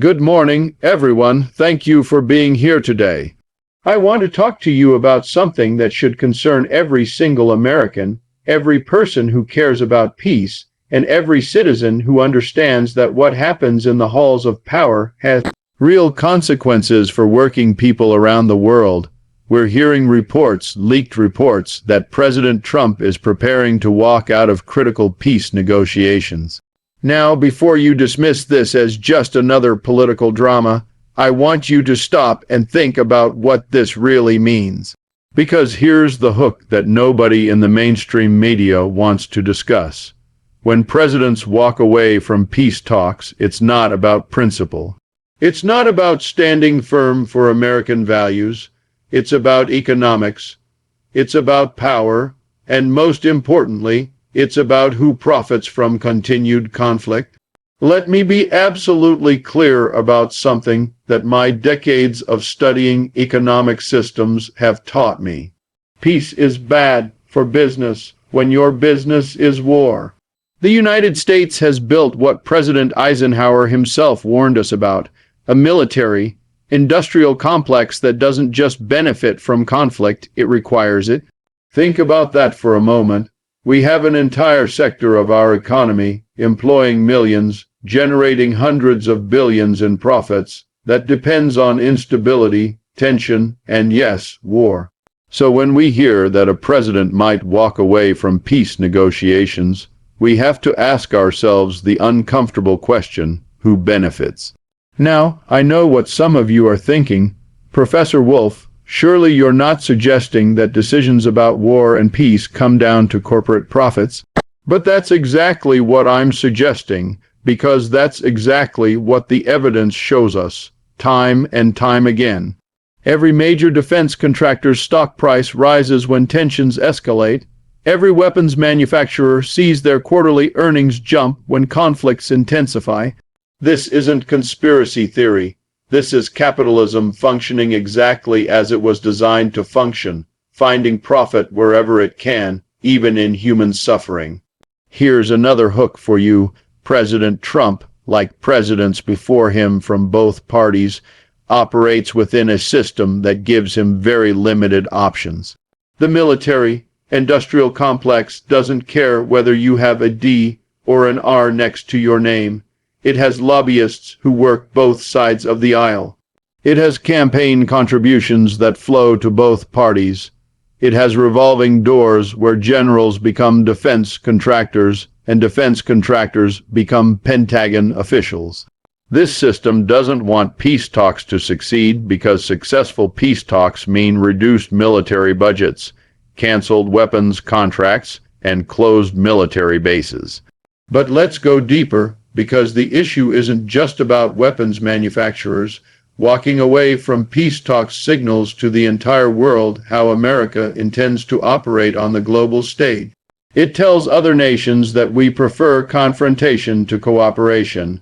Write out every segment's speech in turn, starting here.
Good morning, everyone. Thank you for being here today. I want to talk to you about something that should concern every single American, every person who cares about peace, and every citizen who understands that what happens in the halls of power has real consequences for working people around the world. We're hearing reports, leaked reports, that President Trump is preparing to walk out of critical peace negotiations. Now, before you dismiss this as just another political drama, I want you to stop and think about what this really means. Because here's the hook that nobody in the mainstream media wants to discuss. When presidents walk away from peace talks, it's not about principle. It's not about standing firm for American values. It's about economics. It's about power. And most importantly, it's about who profits from continued conflict. Let me be absolutely clear about something that my decades of studying economic systems have taught me. Peace is bad for business when your business is war. The United States has built what President Eisenhower himself warned us about, a military, industrial complex that doesn't just benefit from conflict, it requires it. Think about that for a moment. We have an entire sector of our economy, employing millions, generating hundreds of billions in profits, that depends on instability, tension, and yes, war. So when we hear that a president might walk away from peace negotiations, we have to ask ourselves the uncomfortable question, who benefits? Now, I know what some of you are thinking. Professor Wolff, surely you're not suggesting that decisions about war and peace come down to corporate profits? But that's exactly what I'm suggesting, because that's exactly what the evidence shows us, time and time again. Every major defense contractor's stock price rises when tensions escalate. Every weapons manufacturer sees their quarterly earnings jump when conflicts intensify. This isn't conspiracy theory. This is capitalism functioning exactly as it was designed to function, finding profit wherever it can, even in human suffering. Here's another hook for you. President Trump, like presidents before him from both parties, operates within a system that gives him very limited options. The military, industrial complex doesn't care whether you have a D or an R next to your name. It has lobbyists who work both sides of the aisle. It has campaign contributions that flow to both parties. It has revolving doors where generals become defense contractors and defense contractors become Pentagon officials. This system doesn't want peace talks to succeed because successful peace talks mean reduced military budgets, canceled weapons contracts, and closed military bases. But let's go deeper, because the issue isn't just about weapons manufacturers. Walking away from peace talks signals to the entire world how America intends to operate on the global stage. It tells other nations that we prefer confrontation to cooperation,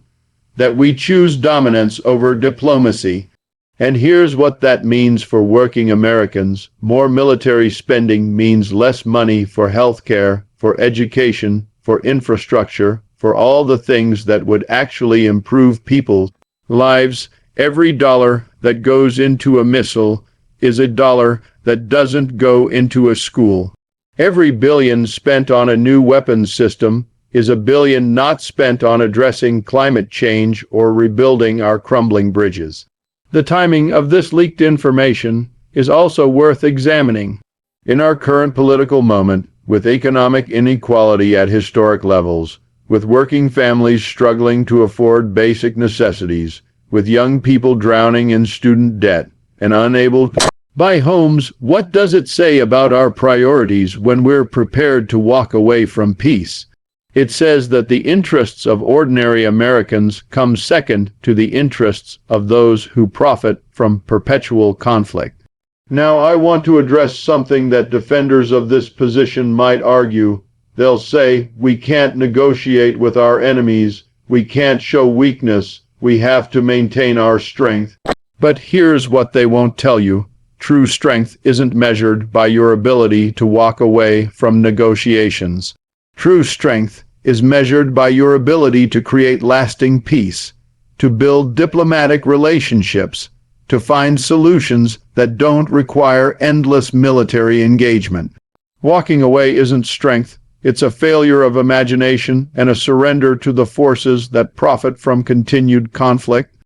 that we choose dominance over diplomacy. And here's what that means for working Americans. More military spending means less money for healthcare, for education, for infrastructure, for all the things that would actually improve people's lives. Every dollar that goes into a missile is a dollar that doesn't go into a school. Every billion spent on a new weapons system is a billion not spent on addressing climate change or rebuilding our crumbling bridges. The timing of this leaked information is also worth examining. In our current political moment, with economic inequality at historic levels, with working families struggling to afford basic necessities, with young people drowning in student debt and unable to buy homes, what does it say about our priorities when we're prepared to walk away from peace? It says that the interests of ordinary Americans come second to the interests of those who profit from perpetual conflict. Now, I want to address something that defenders of this position might argue. They'll say, we can't negotiate with our enemies, we can't show weakness, we have to maintain our strength. But here's what they won't tell you. True strength isn't measured by your ability to walk away from negotiations. True strength is measured by your ability to create lasting peace. to build diplomatic relationships, to find solutions that don't require endless military engagement. Walking away isn't strength, it's a failure of imagination and a surrender to the forces that profit from continued conflict.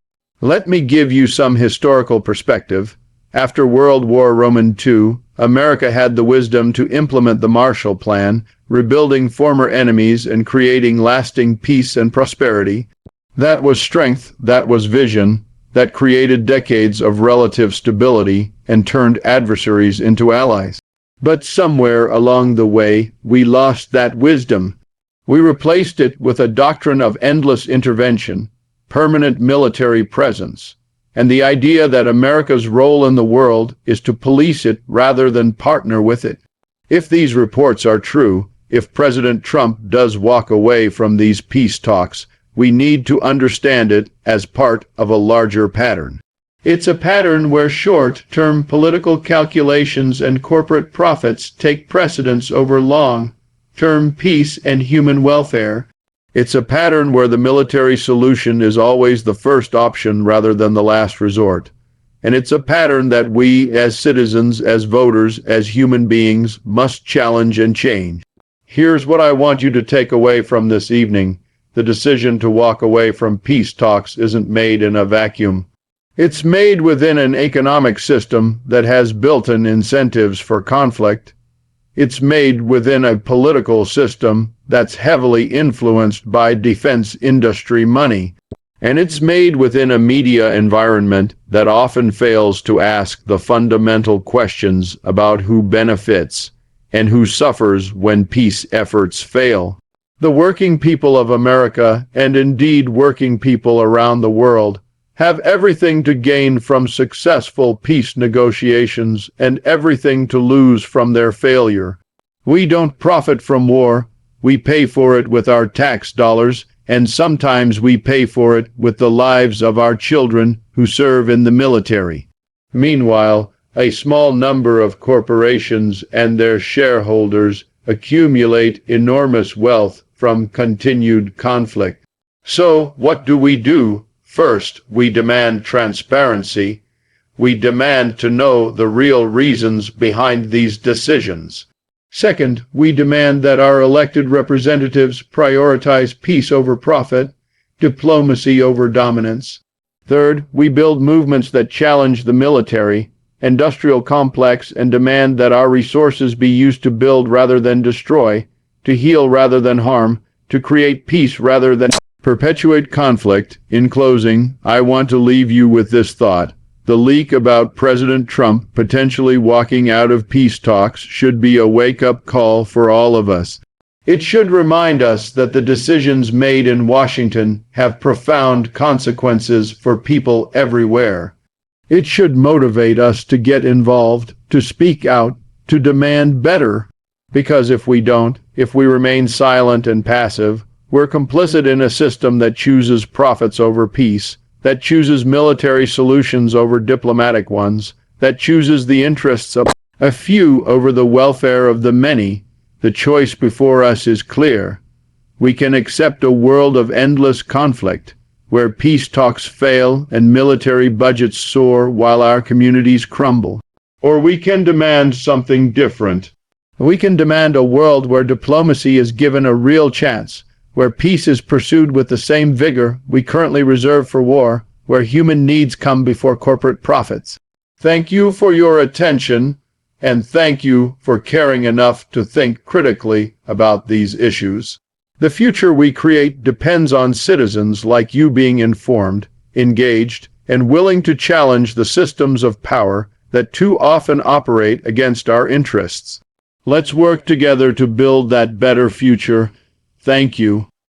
Let me give you some historical perspective. After World War II, America had the wisdom to implement the Marshall Plan, rebuilding former enemies and creating lasting peace and prosperity. That was strength, that was vision, that created decades of relative stability and turned adversaries into allies. But somewhere along the way, we lost that wisdom. We replaced it with a doctrine of endless intervention, permanent military presence, and the idea that America's role in the world is to police it rather than partner with it. If these reports are true, if President Trump does walk away from these peace talks, we need to understand it as part of a larger pattern. It's a pattern where short-term political calculations and corporate profits take precedence over long-term peace and human welfare. It's a pattern where the military solution is always the first option rather than the last resort. And it's a pattern that we, as citizens, as voters, as human beings, must challenge and change. Here's what I want you to take away from this evening. The decision to walk away from peace talks isn't made in a vacuum. It's made within an economic system that has built-in incentives for conflict. It's made within a political system that's heavily influenced by defense industry money. And it's made within a media environment that often fails to ask the fundamental questions about who benefits and who suffers when peace efforts fail. The working people of America, and indeed working people around the world, have everything to gain from successful peace negotiations and everything to lose from their failure. We don't profit from war, we pay for it with our tax dollars, and sometimes we pay for it with the lives of our children who serve in the military. Meanwhile, a small number of corporations and their shareholders accumulate enormous wealth from continued conflict. So, what do? First, we demand transparency. We demand to know the real reasons behind these decisions. Second, we demand that our elected representatives prioritize peace over profit, diplomacy over dominance. Third, we build movements that challenge the military, industrial complex, and demand that our resources be used to build rather than destroy, to heal rather than harm, to create peace rather than perpetuate conflict. In closing, I want to leave you with this thought. The leak about President Trump potentially walking out of peace talks should be a wake-up call for all of us. It should remind us that the decisions made in Washington have profound consequences for people everywhere. It should motivate us to get involved, to speak out, to demand better. Because if we don't, if we remain silent and passive, we're complicit in a system that chooses profits over peace, that chooses military solutions over diplomatic ones, that chooses the interests of a few over the welfare of the many. The choice before us is clear. We can accept a world of endless conflict, where peace talks fail and military budgets soar while our communities crumble. Or we can demand something different. We can demand a world where diplomacy is given a real chance, where peace is pursued with the same vigor we currently reserve for war, where human needs come before corporate profits. Thank you for your attention, and thank you for caring enough to think critically about these issues. The future we create depends on citizens like you being informed, engaged, and willing to challenge the systems of power that too often operate against our interests. Let's work together to build that better future. Thank you.